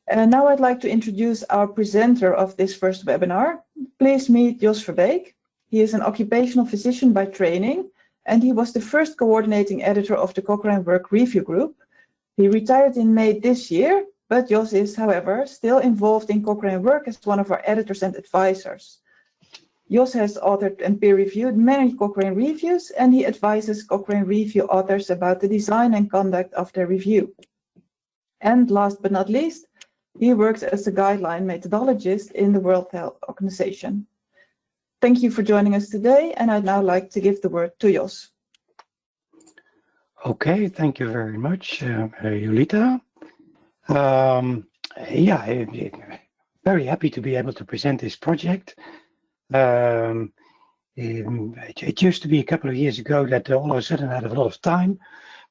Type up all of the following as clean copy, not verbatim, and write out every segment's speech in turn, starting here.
Now I'd like to introduce our presenter of this first webinar. Please meet Jos Verbeek. He is an occupational physician by training, and he was the first coordinating editor of the Cochrane Work Review Group. He retired in May this year, but Jos is, however, still involved in Cochrane Work as one of our editors and advisors. Jos has authored and peer-reviewed many Cochrane reviews, and he advises Cochrane review authors about the design and conduct of their review. And last but not least, he works as a guideline methodologist in the World Health Organization. Thank you for joining us today, and I'd now like to give the word to Jos. Okay, thank you very much, Julita. Yeah, very happy to be able to present this project. It used to be a couple of years ago that all of a sudden I had a lot of time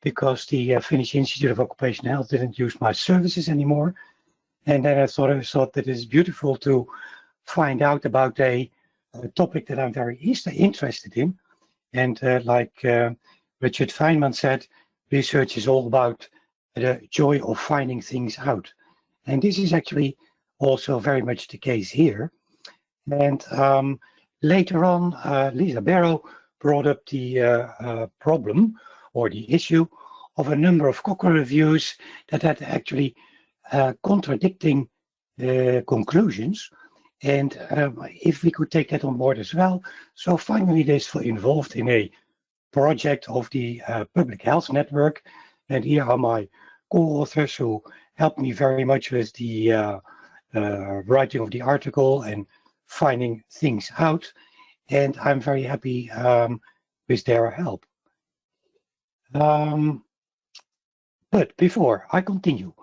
because the Finnish Institute of Occupational Health didn't use my services anymore. And then I thought that it's beautiful to find out about a topic that I'm very interested in. And like Richard Feynman said, research is all about the joy of finding things out. And this is actually also very much the case here. And later on, Lisa Barrow brought up the problem or the issue of a number of Cochrane reviews that had actually contradicting conclusions. And if we could take that on board as well. So finally, this involved in a project of the Public Health Network. And here are my co-authors who helped me very much with the writing of the article and finding things out, and I'm very happy with their help. But before I continue,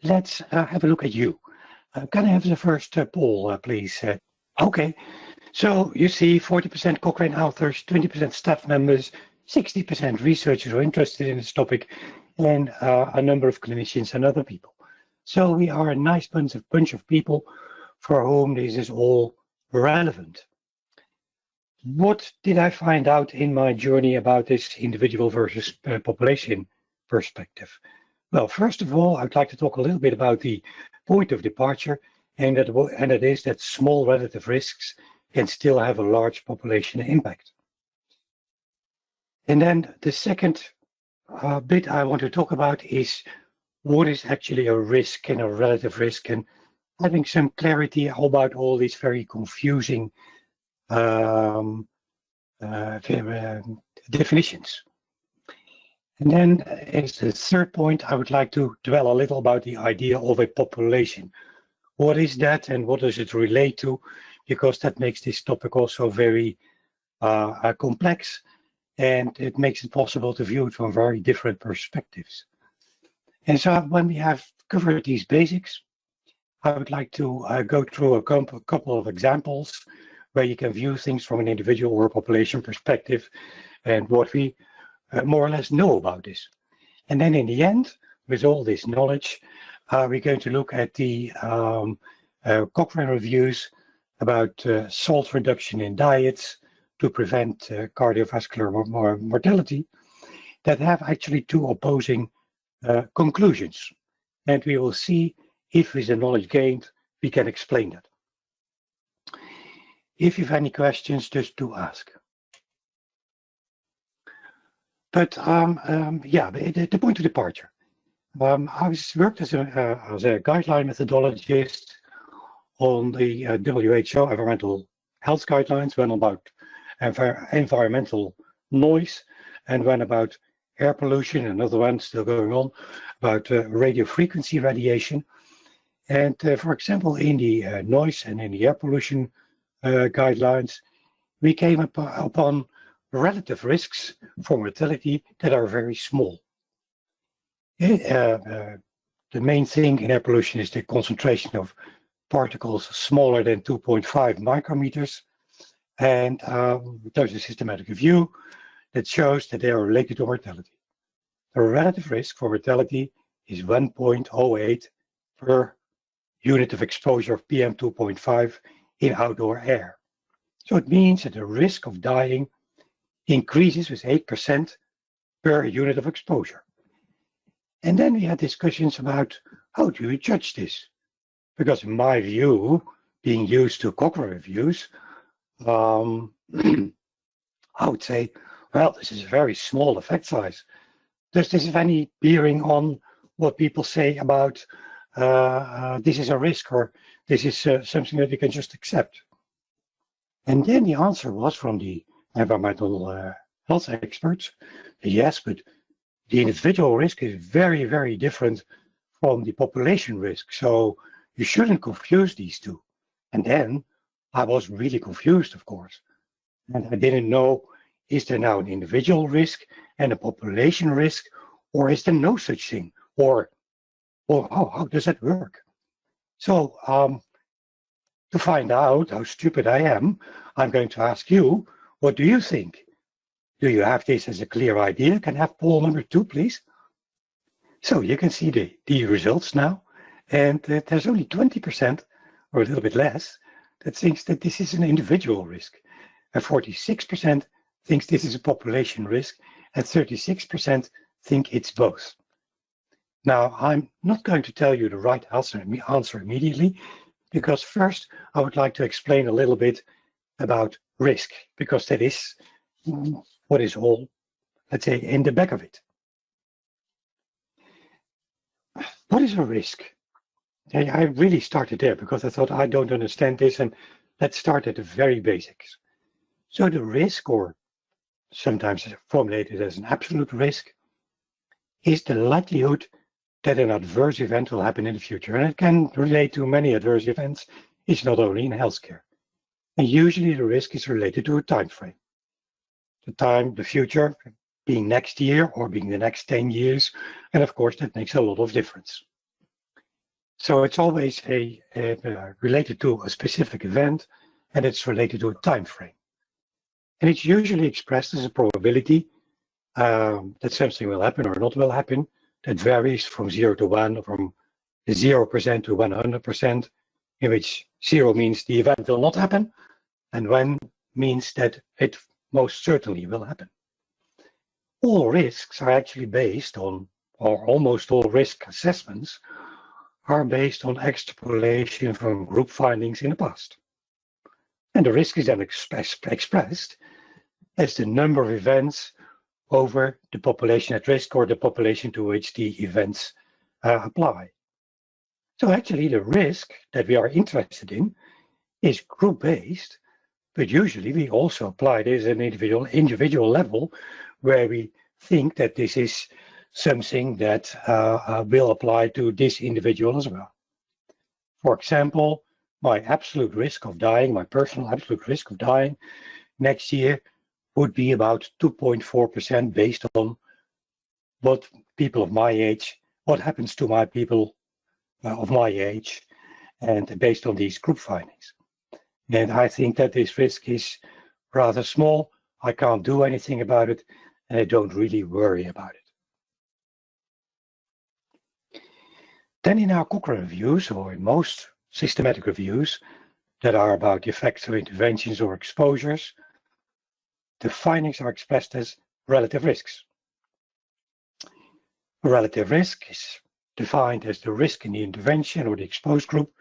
let's have a look at you. Can I have the first poll, please? Okay, so you see 40% Cochrane authors, 20% staff members, 60% researchers who are interested in this topic, and a number of clinicians and other people. So we are a nice bunch of people for whom this is all relevant. What did I find out in my journey about this individual versus population perspective? Well, first of all, I'd like to talk a little bit about the point of departure, and it is that small relative risks can still have a large population impact. And then the second bit I want to talk about is what is actually a risk and a relative risk, and having some clarity about all these very confusing definitions. And then as the third point, I would like to dwell a little about the idea of a population. What is that and what does it relate to? Because that makes this topic also very complex, and it makes it possible to view it from very different perspectives. And so when we have covered these basics, I would like to go through a couple of examples where you can view things from an individual or population perspective and what we more or less know about this. And then in the end, with all this knowledge, we're going to look at the Cochrane reviews about salt reduction in diets to prevent cardiovascular mortality that have actually two opposing conclusions. And we will see if with the knowledge gained, we can explain that. If you have any questions, just do ask. But yeah, the point of departure. I worked as a guideline methodologist on the WHO environmental health guidelines, one about environmental noise, and one about air pollution, another one still going on about radio frequency radiation. And for example, in the noise and in the air pollution guidelines, we came upon relative risks for mortality that are very small. The main thing in air pollution is the concentration of particles smaller than 2.5 micrometers. And there's a systematic review that shows that they are related to mortality. The relative risk for mortality is 1.08 per unit of exposure of PM2.5 in outdoor air. So it means that the risk of dying increases with 8% per unit of exposure. And then we had discussions about how do you judge this? Because in my view, being used to Cochrane reviews, I would say, well, this is a very small effect size. Does this have any bearing on what people say about this is a risk or this is something that we can just accept? And then the answer was from the environmental health experts, yes, but the individual risk is very, very different from the population risk. So you shouldn't confuse these two. And then I was really confused, of course. And I didn't know, is there now an individual risk and a population risk, or is there no such thing? Or how does that work? So to find out how stupid I am, I'm going to ask you, what do you think? Do you have this as a clear idea? Can I have poll number 2, please? So you can see the results now. And there's only 20%, or a little bit less, that thinks that this is an individual risk. And 46% thinks this is a population risk, and 36% think it's both. Now, I'm not going to tell you the right answer immediately, because first I would like to explain a little bit about risk, because that is what is all, let's say, in the back of it. What is a risk? I really started there because I thought I don't understand this, and let's start at the very basics. So the risk, or sometimes formulated as an absolute risk, is the likelihood that an adverse event will happen in the future. And it can relate to many adverse events. It's not only in healthcare. And usually the risk is related to a time frame. The future being next year or being the next 10 years. And of course, that makes a lot of difference. So it's always related to a specific event, and it's related to a time frame. And it's usually expressed as a probability that something will happen or not will happen. That varies from 0 to 1, or from 0% to 100%, in which 0 means the event will not happen, and 1 means that it most certainly will happen. All risks are actually based on, or almost all risk assessments are based on extrapolation from group findings in the past. And the risk is then expressed as the number of events over the population at risk, or the population to which the events apply. So actually the risk that we are interested in is group-based, but usually we also apply this at an individual level, where we think that this is something that will apply to this individual as well. For example, my absolute risk of dying, my personal absolute risk of dying next year would be about 2.4% based on what people of my age, what happens to my people of my age, and based on these group findings. And I think that this risk is rather small. I can't do anything about it, and I don't really worry about it. Then in our Cochrane reviews, or in most systematic reviews that are about the effects of interventions or exposures, the findings are expressed as relative risks. Relative risk is defined as the risk in the intervention or the exposed group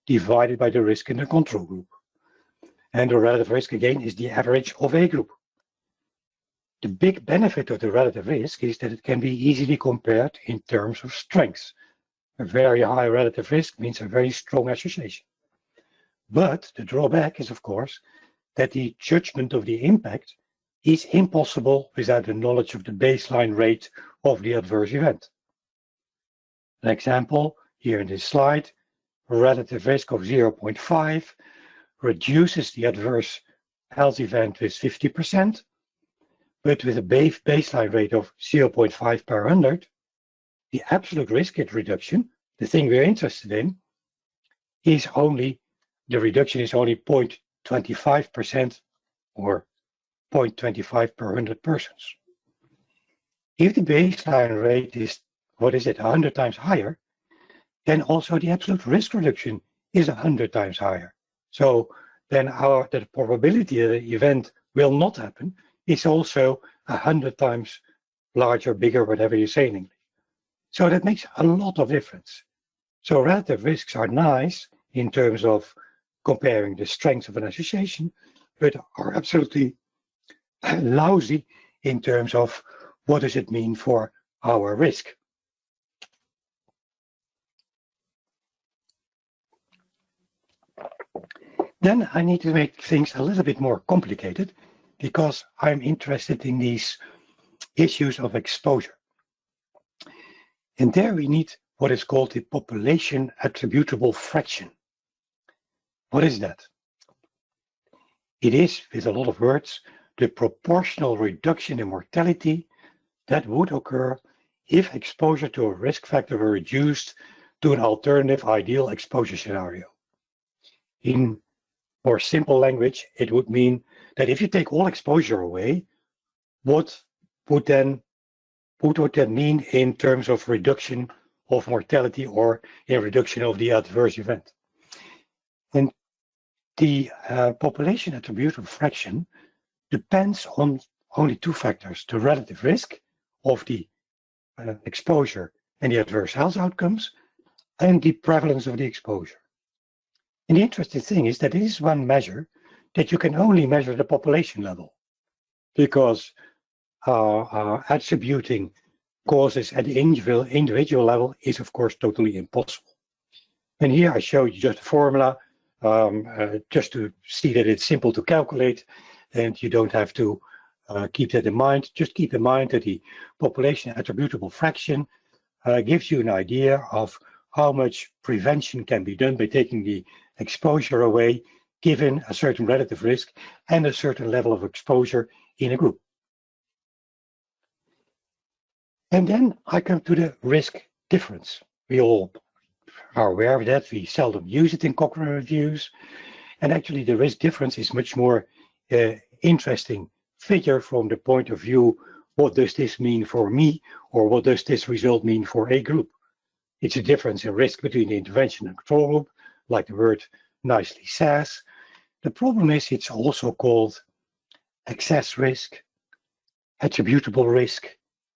divided by the risk in the control group. And the relative risk, again, is the average of a group. The big benefit of the relative risk is that it can be easily compared in terms of strengths. A very high relative risk means a very strong association. But the drawback is, of course, that the judgment of the impact is impossible without the knowledge of the baseline rate of the adverse event. An example here in this slide, a relative risk of 0.5 reduces the adverse health event with 50%, but with a baseline rate of 0.5 per 100, the absolute risk reduction, the thing we're interested in, is only, the reduction is only 0.25% or 0.25 per 100 persons. If the baseline rate is, 100 times higher, then also the absolute risk reduction is 100 times higher. So then the probability that the event will not happen is also 100 times larger, bigger, whatever you say in English. So that makes a lot of difference. So relative risks are nice in terms of comparing the strengths of an association, but are absolutely lousy in terms of what does it mean for our risk. Then I need to make things a little bit more complicated because I'm interested in these issues of exposure. And there we need what is called the population attributable fraction. What is that? It is, with a lot of words, the proportional reduction in mortality that would occur if exposure to a risk factor were reduced to an alternative ideal exposure scenario. In more simple language, it would mean that if you take all exposure away, what would that mean in terms of reduction of mortality or in reduction of the adverse event? And the population attributable fraction depends on only two factors: the relative risk of the exposure and the adverse health outcomes, and the prevalence of the exposure. And the interesting thing is that it is one measure that you can only measure the population level, because attributing causes at the individual level is, of course, totally impossible. And here I show you just a formula, just to see that it's simple to calculate, and you don't have to keep that in mind. Just keep in mind that the population attributable fraction gives you an idea of how much prevention can be done by taking the exposure away, given a certain relative risk and a certain level of exposure in a group. And then I come to the risk difference. We all are aware of that. We seldom use it in Cochrane reviews. And actually the risk difference is much more interesting figure from the point of view, what does this mean for me, or what does this result mean for a group? It's a difference in risk between the intervention and control group, like the word nicely says. The problem is it's also called excess risk, attributable risk,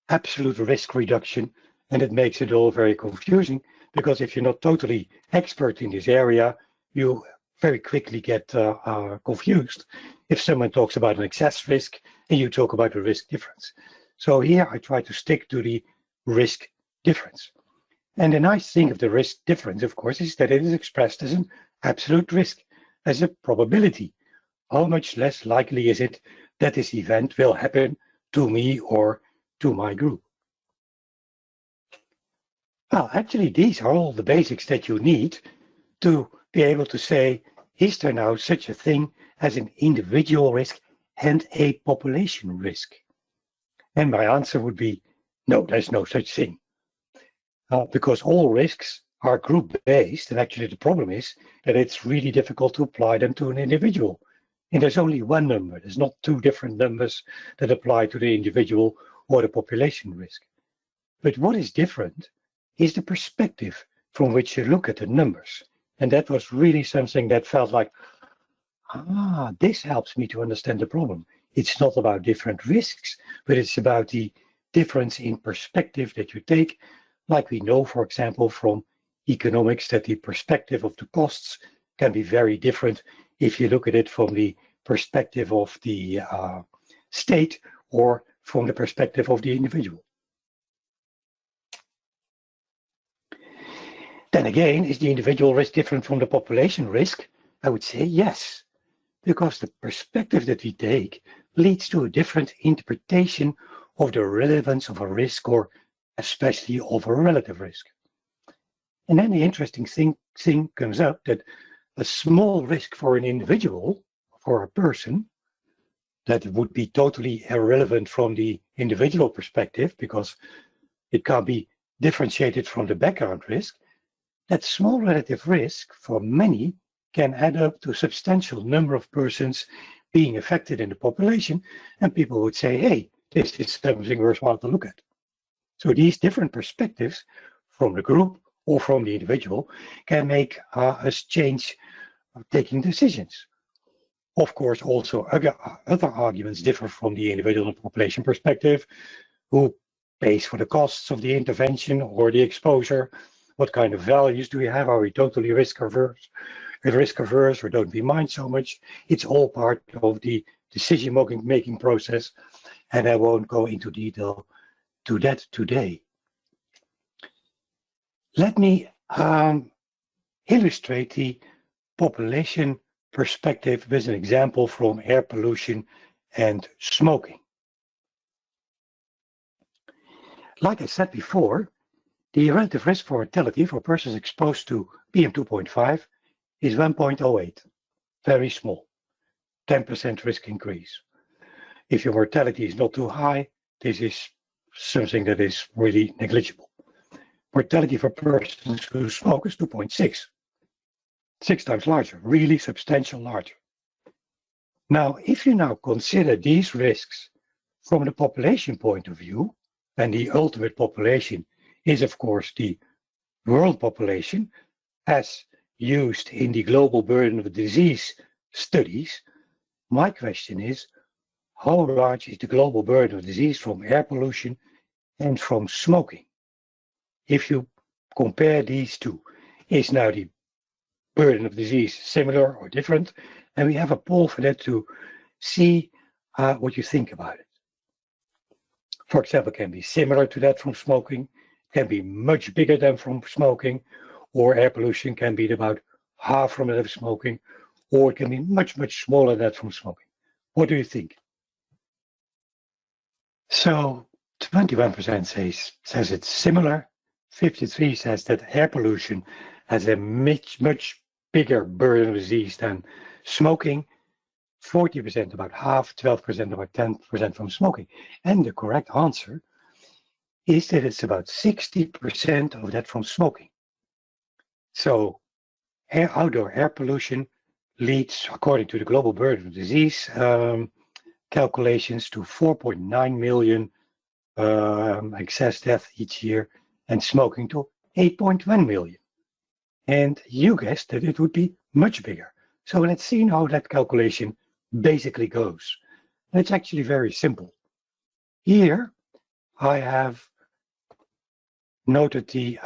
absolute risk reduction, and it makes it all very confusing, because if you're not totally expert in this area, you very quickly get confused if someone talks about an excess risk and you talk about a risk difference. So here I try to stick to the risk difference. And the nice thing of the risk difference, of course, is that it is expressed as an absolute risk, as a probability. How much less likely is it that this event will happen to me or to my group? Well, actually, these are all the basics that you need to be able to say, is there now such a thing as an individual risk and a population risk? And my answer would be, no, there's no such thing. Because all risks are group-based, and actually the problem is that it's really difficult to apply them to an individual. And there's only one number. There's not two different numbers that apply to the individual or the population risk. But what is different is the perspective from which you look at the numbers. And that was really something that felt like, this helps me to understand the problem. It's not about different risks, but it's about the difference in perspective that you take. Like we know, for example, from economics, that the perspective of the costs can be very different if you look at it from the perspective of the state or from the perspective of the individual. Then again, is the individual risk different from the population risk? I would say yes, because the perspective that we take leads to a different interpretation of the relevance of a risk, or especially of a relative risk. And then the interesting thing comes up that a small risk for an individual, for a person, that would be totally irrelevant from the individual perspective because it can't be differentiated from the background risk. That small relative risk for many can add up to a substantial number of persons being affected in the population, and people would say, hey, this is something worthwhile to look at. So these different perspectives from the group or from the individual can make us change taking decisions. Of course, also other arguments differ from the individual and population perspective. Who pays for the costs of the intervention or the exposure? What kind of values do we have? Are we totally risk averse or don't we mind so much? It's all part of the decision-making process, and I won't go into detail to that today. Let me illustrate the population perspective with an example from air pollution and smoking. Like I said before, the relative risk for mortality for persons exposed to PM2.5 is 1.08, very small, 10% risk increase. If your mortality is not too high, this is something that is really negligible. Mortality for persons who smoke is 2.6, 6 times larger, really substantial larger. Now, if you now consider these risks from the population point of view, and the ultimate population is, of course, the world population, as used in the global burden of disease studies, my question is, how large is the global burden of disease from air pollution and from smoking? If you compare these two, is now the burden of disease similar or different? And we have a poll for that to see what you think about it. For example, can be similar to that from smoking, can be much bigger than from smoking, or air pollution can be about half from that of smoking, or it can be much, much smaller than that from smoking. What do you think? So 21% says it's similar, 53% says that air pollution has a much, much bigger burden of disease than smoking, 40% about half, 12% about 10% from smoking. And the correct answer is that it's about 60% of that from smoking. So outdoor air pollution leads, according to the global burden of disease calculations, to 4.9 million excess deaths each year, and smoking to 8.1 million. And you guessed that it would be much bigger. So let's see how that calculation basically goes. And it's actually very simple. Here I have noted the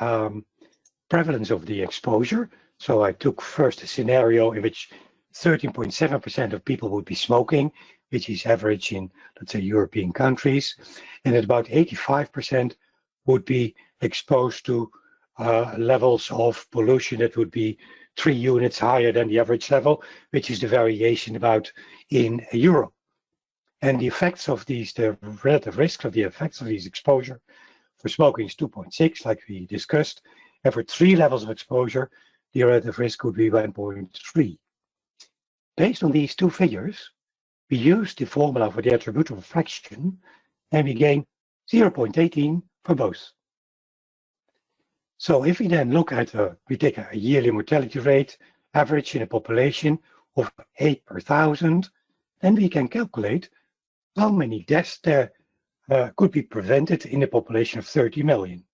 prevalence of the exposure. So I took first a scenario in which 13.7% of people would be smoking, which is average in, let's say, European countries, and that about 85% would be exposed to levels of pollution that would be 3 units higher than the average level, which is the variation about in Europe. And the effects of these, the relative risk of the effects of these exposure for smoking is 2.6, like we discussed, and for 3 levels of exposure, the relative risk would be 1.3. Based on these 2 figures, we use the formula for the attributable fraction, and we gain 0.18 for both. So if we then look at, we take a yearly mortality rate average in a population of 8 per 1,000, then we can calculate how many deaths there could be prevented in a population of 30 million.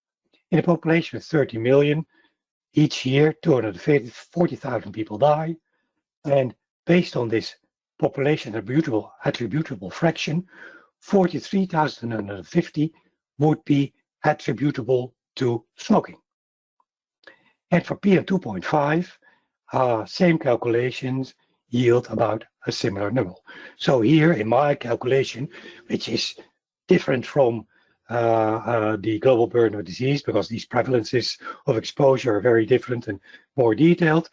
In a population of 30 million, each year 240,000 people die, and based on this population attributable fraction, 43,150 would be attributable to smoking. And for PM2.5, same calculations yield about a similar number. So here in my calculation, which is different from the global burden of disease, because these prevalences of exposure are very different and more detailed,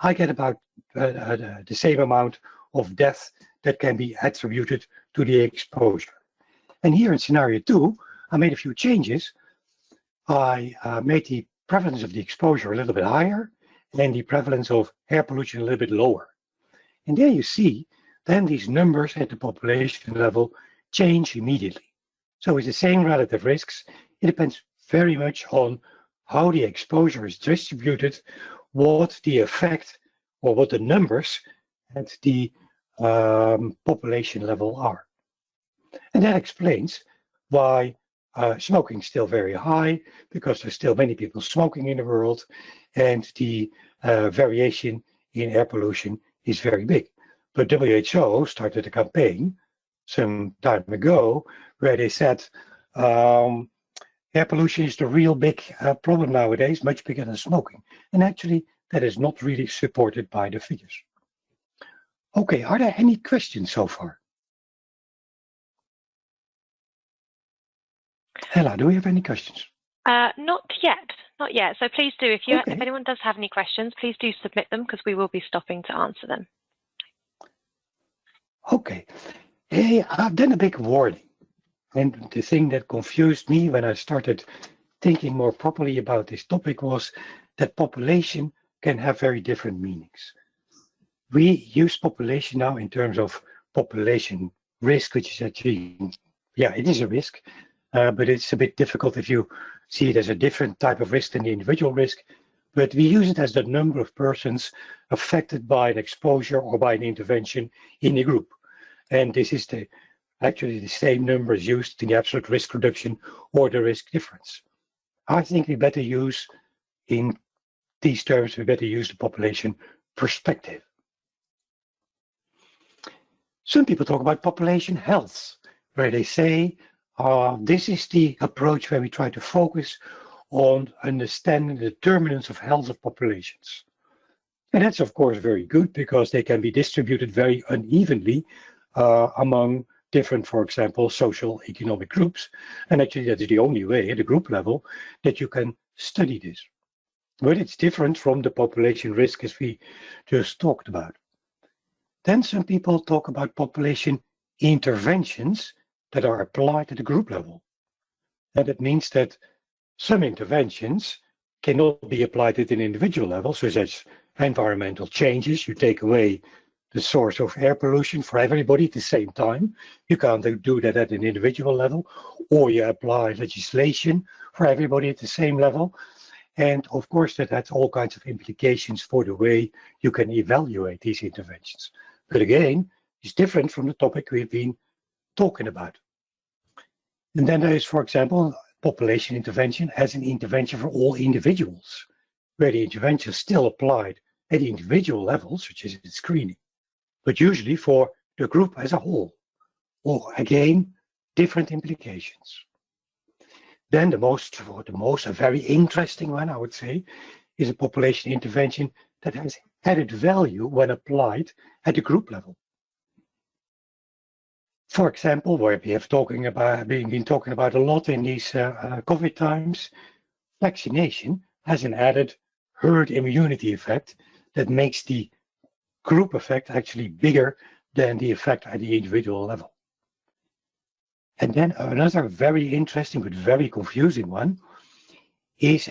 I get about the same amount of death that can be attributed to the exposure. And here in scenario 2, I made a few changes. I made the prevalence of the exposure a little bit higher and the prevalence of air pollution a little bit lower. And there you see then these numbers at the population level change immediately. So with the same relative risks, it depends very much on how the exposure is distributed, what the effect or what the numbers at the population level are. And that explains why smoking is still very high, because there's still many people smoking in the world, and the variation in air pollution is very big. But WHO started a campaign some time ago where they said, air pollution is the real big problem nowadays, much bigger than smoking. And actually, that is not really supported by the figures. Okay, are there any questions so far? Hella, do we have any questions? Not yet. So please do, if Okay. anyone does have any questions, please do submit them because we will be stopping to answer them. Okay. Hey, then a big warning. And the thing that confused me when I started thinking more properly about this topic was that population can have very different meanings. We use population now in terms of population risk, which is actually, yeah, it is a risk, but it's a bit difficult if you see it as a different type of risk than the individual risk. But we use it as the number of persons affected by an exposure or by an intervention in a group. And this is actually the same numbers used in the absolute risk reduction or the risk difference. I think we better use, in these terms, we better use the population perspective. Some people talk about population health, where they say, this is the approach where we try to focus on understanding the determinants of health of populations. And that's, of course, very good because they can be distributed very unevenly among different, for example, social economic groups. And actually, that's the only way at the group level that you can study this. But it's different from the population risk as we just talked about. Then some people talk about population interventions that are applied at the group level. And it means that some interventions cannot be applied at an individual level, such as environmental changes. You take away the source of air pollution for everybody at the same time. You can't do that at an individual level, or you apply legislation for everybody at the same level. And of course, that has all kinds of implications for the way you can evaluate these interventions. But again, it's different from the topic we've been talking about. And then there is, for example, population intervention as an intervention for all individuals, where the intervention is still applied at the individual level, such as in screening, but usually for the group as a whole, or again, different implications. Then a very interesting one, I would say, is a population intervention that has added value when applied at the group level. For example, where we have been talking about a lot in these COVID times, vaccination has an added herd immunity effect that makes the group effect actually bigger than the effect at the individual level. And then another very interesting but very confusing one is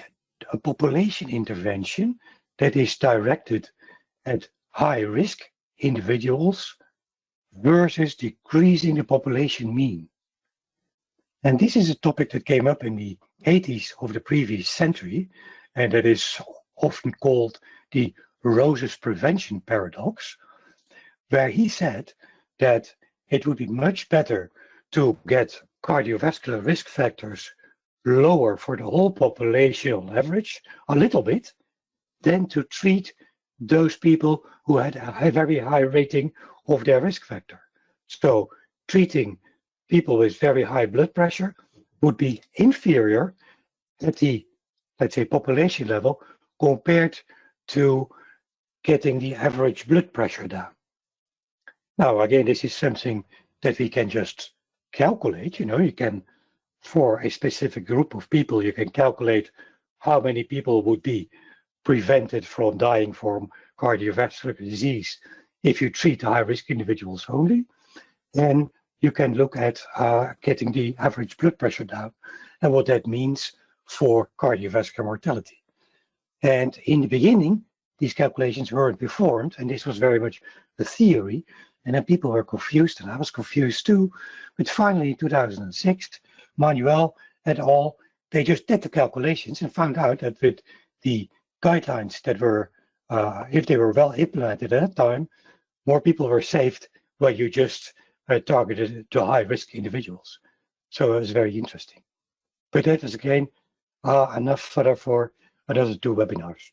a population intervention that is directed at high-risk individuals versus decreasing the population mean. And this is a topic that came up in the 80s of the previous century, and that is often called the Rose's prevention paradox, where he said that it would be much better to get cardiovascular risk factors lower for the whole population on average, a little bit, than to treat those people who had a very high rating of their risk factor. So treating people with very high blood pressure would be inferior at the, let's say, population level compared to getting the average blood pressure down. Now, again, this is something that we can just calculate. You can, for a specific group of people, you can calculate how many people would be prevented from dying from cardiovascular disease if you treat the high-risk individuals only. And you can look at getting the average blood pressure down and what that means for cardiovascular mortality. And in the beginning, these calculations weren't performed, and this was very much a theory, and then people were confused, and I was confused too. But finally, in 2006, Manuel et al., they just did the calculations and found out that with the guidelines that were, if they were well implemented at that time, more people were saved where you just targeted to high-risk individuals. So it was very interesting. But that is, again, enough further for another 2 webinars.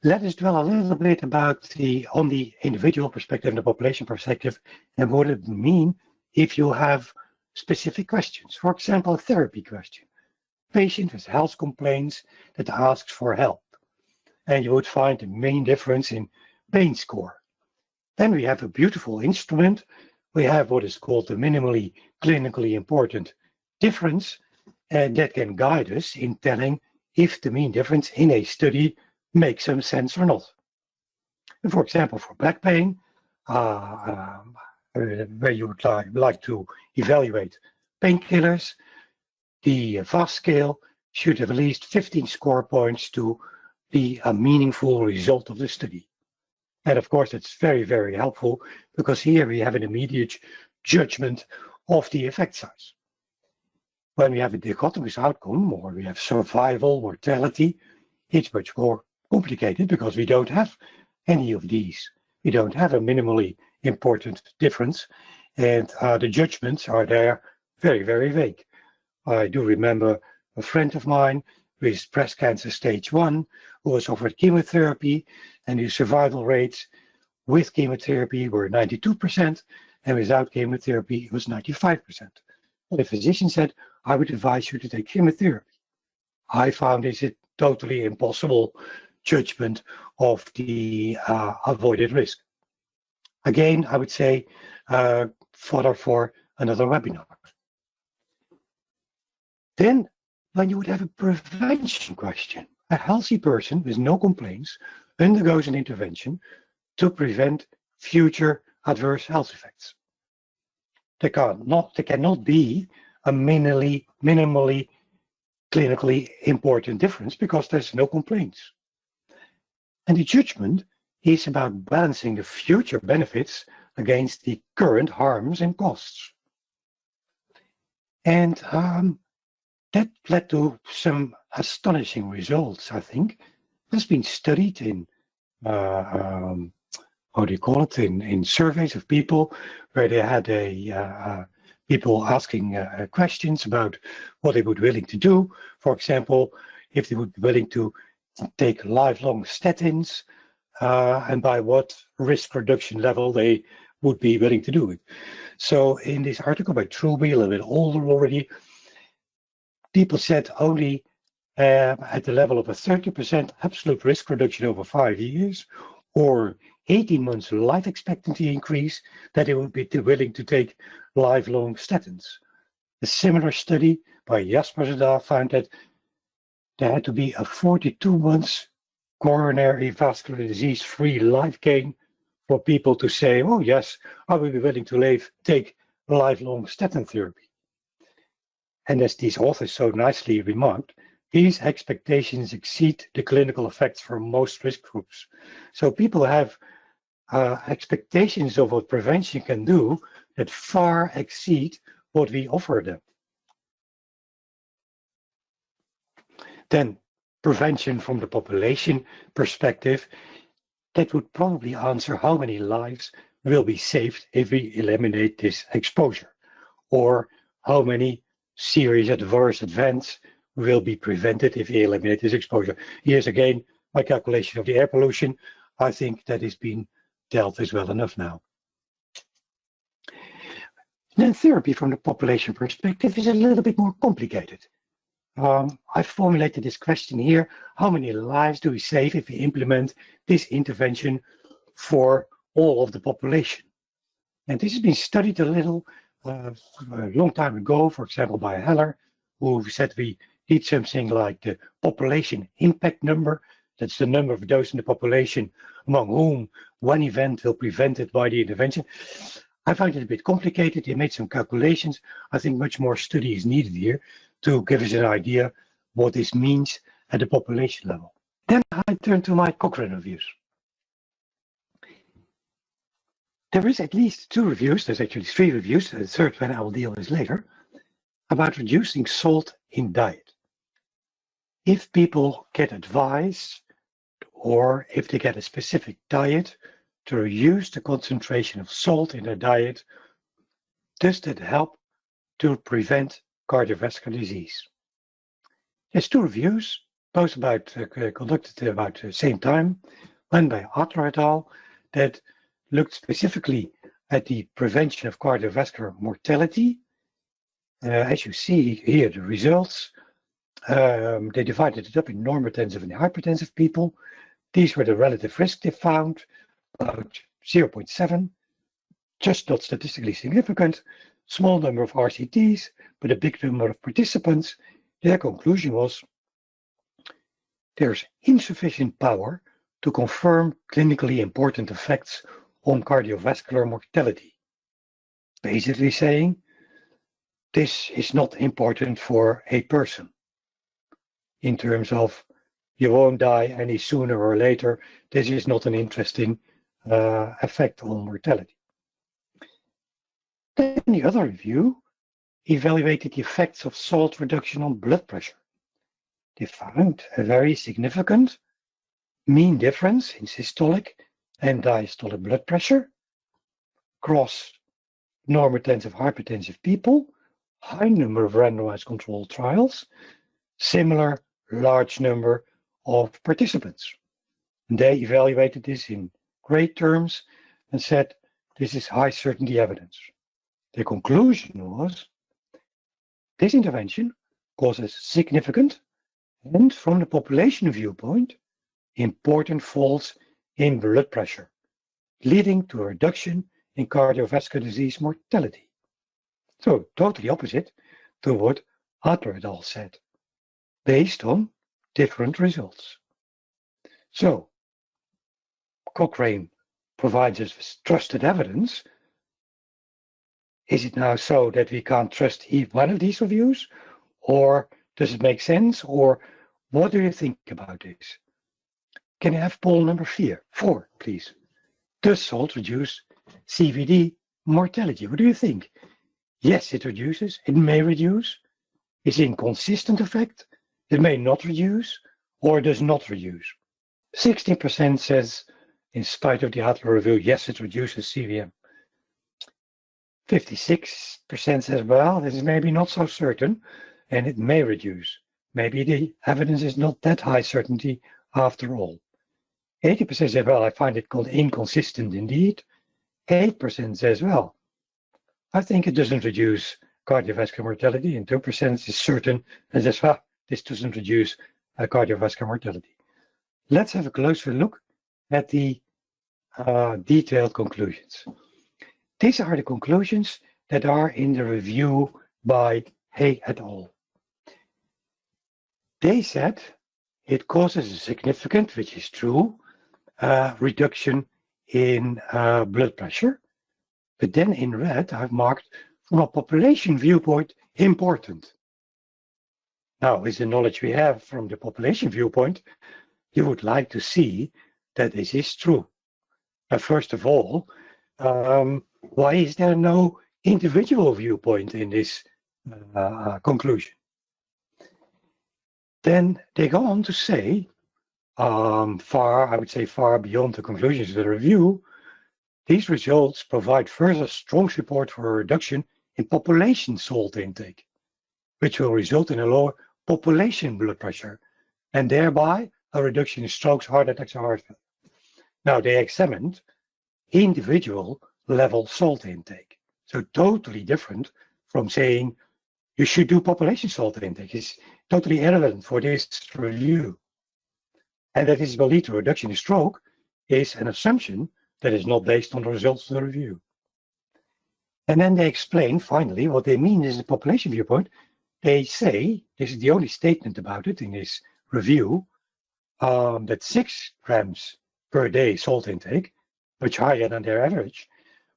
Let us dwell a little bit about on the individual perspective and the population perspective, and what it mean if you have specific questions. For example, a therapy question. Patient has health complaints that asks for help. And you would find the main difference in pain score. Then we have a beautiful instrument. We have what is called the minimally clinically important difference, and that can guide us in telling if the mean difference in a study makes some sense or not. And for example, for back pain, where you would like to evaluate painkillers, the VAS scale should have at least 15 score points to be a meaningful result of the study. And of course, it's very, very helpful because here we have an immediate judgment of the effect size. When we have a dichotomous outcome, or we have survival, mortality, it's much more complicated because we don't have any of these. We don't have a minimally important difference, and the judgments are there very, very vague. I do remember a friend of mine with breast cancer stage 1 who was offered chemotherapy, and his survival rates with chemotherapy were 92%, and without chemotherapy it was 95%. Well, the physician said, I would advise you to take chemotherapy. I found this a totally impossible judgment of the avoided risk. Again, I would say fodder for another webinar. Then, when you would have a prevention question, a healthy person with no complaints undergoes an intervention to prevent future adverse health effects. There cannot be a minimally clinically important difference because there's no complaints. And the judgment is about balancing the future benefits against the current harms and costs. And that led to some astonishing results, I think. It's been studied in, in surveys of people where they had people asking questions about what they would be willing to do. For example, if they would be willing to take lifelong statins and by what risk reduction level they would be willing to do it. So in this article by Truby, a little bit older already, people said only at the level of a 30% absolute risk reduction over 5 years or 18 months life expectancy increase that they would be willing to take lifelong statins. A similar study by Jos Verbeek found that there had to be a 42 months coronary vascular disease free life gain for people to say, oh yes, I will be willing to take lifelong statin therapy. And as these authors so nicely remarked, these expectations exceed the clinical effects for most risk groups. So people have expectations of what prevention can do that far exceed what we offer them. Then prevention from the population perspective, that would probably answer how many lives will be saved if we eliminate this exposure, or how many serious adverse events will be prevented if we eliminate this exposure. Here's again my calculation of the air pollution. I think that is being dealt with well enough now. Then therapy from the population perspective is a little bit more complicated. I formulated this question here: how many lives do we save if we implement this intervention for all of the population? And this has been studied a little a long time ago, for example, by Heller, who said we need something like the population impact number. That's the number of those in the population among whom one event will be prevented by the intervention. I find it a bit complicated. They made some calculations. I think much more study is needed here to give us an idea what this means at the population level. Then I turn to my Cochrane reviews. There is at least 2 reviews, there's actually 3 reviews, the third one I will deal with later, about reducing salt in diet. If people get advice or if they get a specific diet to reduce the concentration of salt in their diet, does that help to prevent cardiovascular disease? There's 2 reviews, both conducted about the same time, one by Adler et al. That looked specifically at the prevention of cardiovascular mortality As you see here, the results, they divided it up in normotensive and hypertensive people. These were the relative risk they found, about 0.7, just not statistically significant, small number of RCTs, but a big number of participants. Their conclusion was there's insufficient power to confirm clinically important effects on cardiovascular mortality. Basically saying, this is not important for a person in terms of you won't die any sooner or later. This is not an interesting effect on mortality. Then the other review evaluated the effects of salt reduction on blood pressure. They found a very significant mean difference in systolic and diastolic blood pressure across normotensive hypertensive people, high number of randomized controlled trials, similar large number of participants. And they evaluated this in great terms and said this is high certainty evidence. The conclusion was this intervention causes significant and, from the population viewpoint, important falls in blood pressure, leading to a reduction in cardiovascular disease mortality. So totally opposite to what Adler et al. Said, based on different results. So Cochrane provides us with trusted evidence. Is it now so that we can't trust either one of these reviews, or does it make sense, or what do you think about this? Can I have poll number 4, please? Does salt reduce CVD mortality? What do you think? Yes, it reduces. It may reduce. It's an inconsistent effect. It may not reduce or does not reduce. 16% says, in spite of the Adler review, yes, it reduces CVM. 56% says, well, this is maybe not so certain and it may reduce. Maybe the evidence is not that high certainty after all. 80% says, well, I find it inconsistent indeed. 8% says, well, I think it doesn't reduce cardiovascular mortality, and 2% is certain and says, well, this doesn't reduce cardiovascular mortality. Let's have a closer look at the detailed conclusions. These are the conclusions that are in the review by Hay et al. They said it causes a significant, which is true, reduction in blood pressure. But then in red, I've marked from a population viewpoint, important. Now, with the knowledge we have from the population viewpoint, you would like to see that this is true. First of all, why is there no individual viewpoint in this conclusion? Then they go on to say, I would say far beyond the conclusions of the review, these results provide further strong support for a reduction in population salt intake, which will result in a lower population blood pressure, and thereby a reduction in strokes, heart attacks, and heart failure. Now, they examined individual level salt intake. So totally different from saying you should do population salt intake. It's totally irrelevant for this review. And that this will lead to a reduction in stroke is an assumption that is not based on the results of the review. And then they explain finally what they mean is the population viewpoint. They say, this is the only statement about it in this review, that 6 grams per day salt intake, much higher than their average,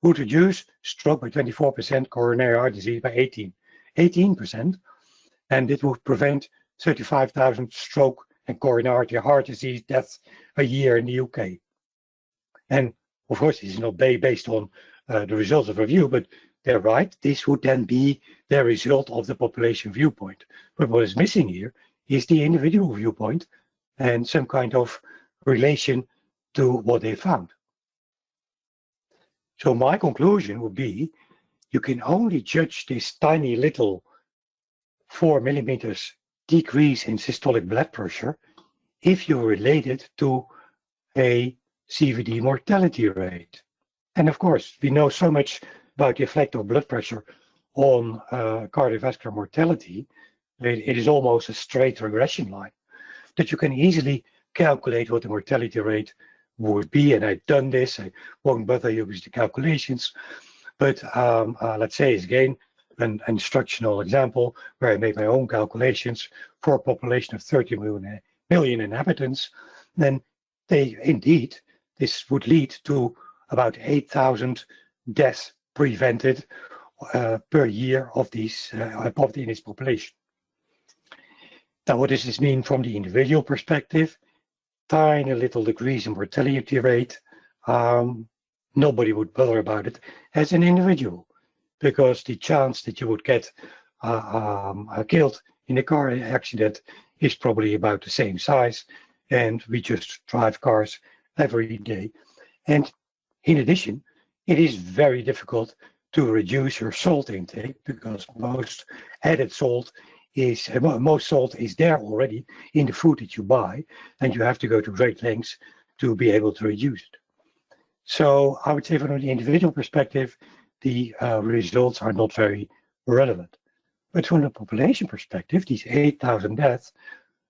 would reduce stroke by 24%, coronary heart disease by 18%, and it would prevent 35,000 stroke and coronary heart disease deaths a year in the UK. And of course, this is not based on the results of review, but they're right. This would then be the result of the population viewpoint. But what is missing here is the individual viewpoint and some kind of relation to what they found. So my conclusion would be, you can only judge this tiny little 4 millimeters decrease in systolic blood pressure if you relate it to a CVD mortality rate. And of course, we know so much about the effect of blood pressure on cardiovascular mortality, it is almost a straight regression line that you can easily calculate what the mortality rate would be. And I've done this. I won't bother you with the calculations, but let's say it's again an instructional example where I made my own calculations for a population of 30 million inhabitants. Then this would lead to about 8,000 deaths prevented per year of these poverty in its population. Now, what does this mean from the individual perspective? Tiny little decrease in mortality rate. Nobody would bother about it as an individual, because the chance that you would get killed in a car accident is probably about the same size, and we just drive cars every day. And in addition, it is very difficult to reduce your salt intake, because most salt is there already in the food that you buy, and you have to go to great lengths to be able to reduce it. So I would say from the individual perspective, the results are not very relevant. But from the population perspective, these 8,000 deaths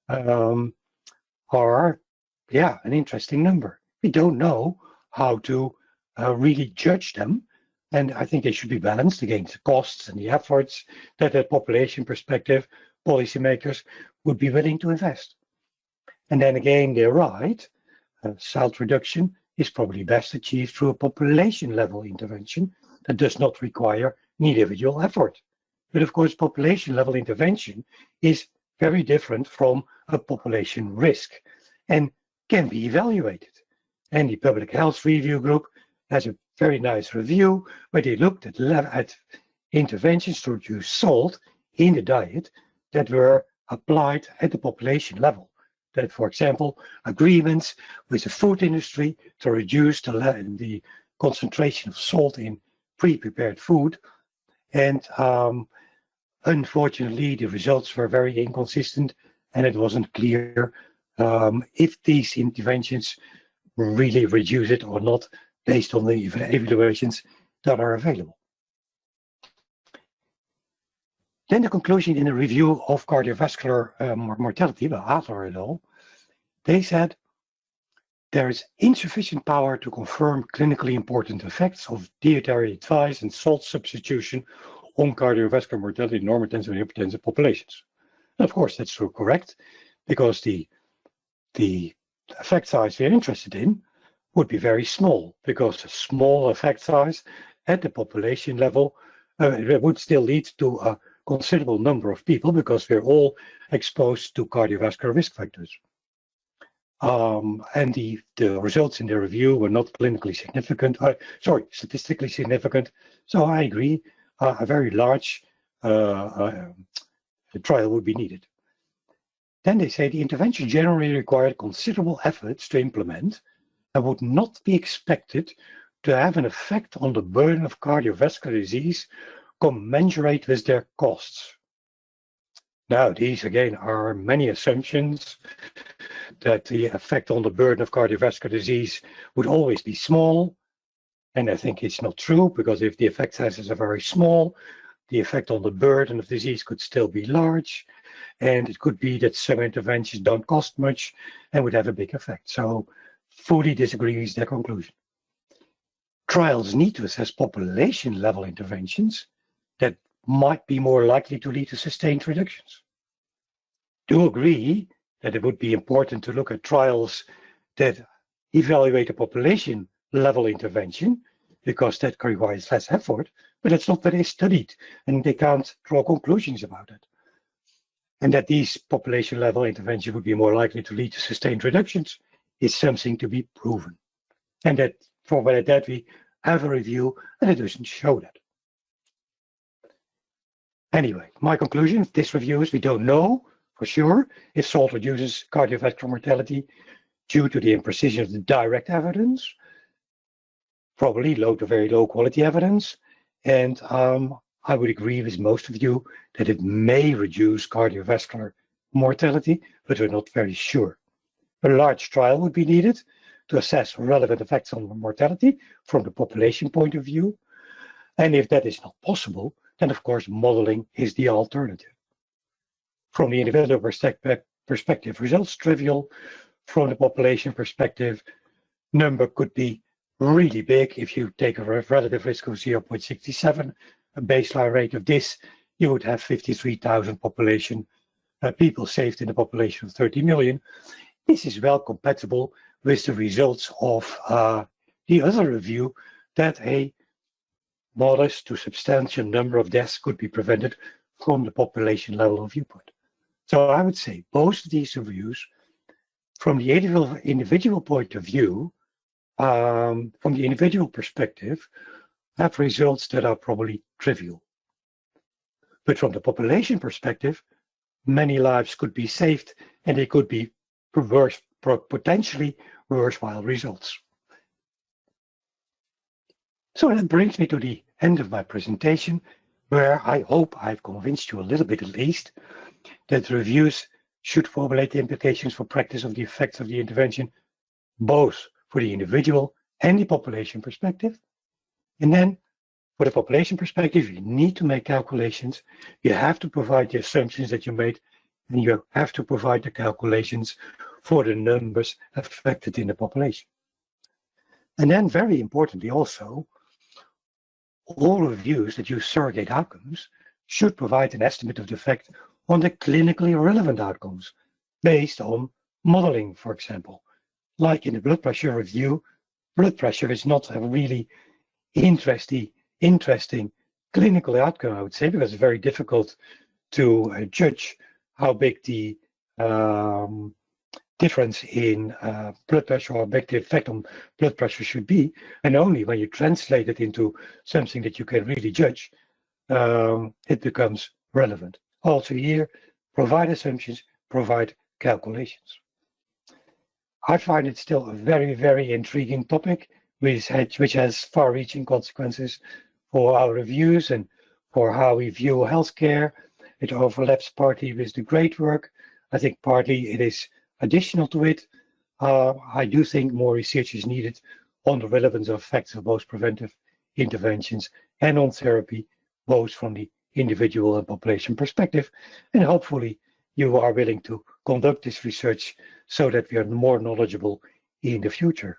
are, an interesting number. We don't know how to really judge them. And I think they should be balanced against the costs and the efforts that a population perspective policymakers would be willing to invest. And then again, they're right. SALT reduction is probably best achieved through a population level intervention that does not require an individual effort. But of course, population level intervention is very different from a population risk and can be evaluated. And the Public Health Review Group has a very nice review where they looked at interventions to reduce salt in the diet that were applied at the population level. That, for example, agreements with the food industry to reduce the concentration of salt in pre-prepared food. And unfortunately, the results were very inconsistent, and it wasn't clear if these interventions really reduce it or not, based on the evaluations that are available. Then the conclusion in a review of cardiovascular mortality by Adler et al., they said there is insufficient power to confirm clinically important effects of dietary advice and salt substitution on cardiovascular mortality in normotensive and hypertensive populations. And of course, that's true, correct, because the effect size we're interested in would be very small, because a small effect size at the population level would still lead to a considerable number of people, because we're all exposed to cardiovascular risk factors. And the results in the review were not clinically significant, statistically significant. So I agree, a very large trial would be needed. Then they say the intervention generally required considerable efforts to implement and would not be expected to have an effect on the burden of cardiovascular disease commensurate with their costs. Now, these again are many assumptions that the effect on the burden of cardiovascular disease would always be small. And I think it's not true, because if the effect sizes are very small, the effect on the burden of disease could still be large. And it could be that some interventions don't cost much and would have a big effect. So fully disagree with their conclusion. Trials need to assess population level interventions that might be more likely to lead to sustained reductions. Do agree that it would be important to look at trials that evaluate a population level intervention, because that requires less effort, but it's not very studied and they can't draw conclusions about it. And that these population level interventions would be more likely to lead to sustained reductions is something to be proven. And that for that we have a review and it doesn't show that. Anyway, my conclusion of this review is we don't know for sure if salt reduces cardiovascular mortality due to the imprecision of the direct evidence, probably low to very low quality evidence. And I would agree with most of you that it may reduce cardiovascular mortality, but we're not very sure. A large trial would be needed to assess relevant effects on mortality from the population point of view. And if that is not possible, then of course modeling is the alternative. From the individual perspective, results trivial. From the population perspective, number could be really big. If you take a relative risk of 0.67, a baseline rate of this, you would have 53,000 population people saved in a population of 30 million. This is well compatible with the results of the other review, that a modest to substantial number of deaths could be prevented from the population level of viewpoint. So I would say both of these reviews, from the individual point of view, from the individual perspective, have results that are probably trivial. But from the population perspective, many lives could be saved, and they could be potentially worthwhile results. So that brings me to the end of my presentation, where I hope I've convinced you a little bit at least that reviews should formulate the implications for practice of the effects of the intervention, both for the individual and the population perspective. And then for the population perspective, you need to make calculations. You have to provide the assumptions that you made, and you have to provide the calculations for the numbers affected in the population. And then very importantly also, all reviews that use surrogate outcomes should provide an estimate of the effect on the clinically relevant outcomes based on modeling, for example. Like in the blood pressure review, blood pressure is not a really interesting clinical outcome, I would say, because it's very difficult to judge how big the difference in blood pressure or big the effect on blood pressure should be. And only when you translate it into something that you can really judge, it becomes relevant. Also here, provide assumptions, provide calculations. I find it still a very, very intriguing topic, which has far-reaching consequences for our reviews and for how we view healthcare. It overlaps partly with the great work. I think partly it is additional to it. I do think more research is needed on the relevance of effects of both preventive interventions and on therapy, both from the individual and population perspective. And hopefully you are willing to conduct this research so that we are more knowledgeable in the future.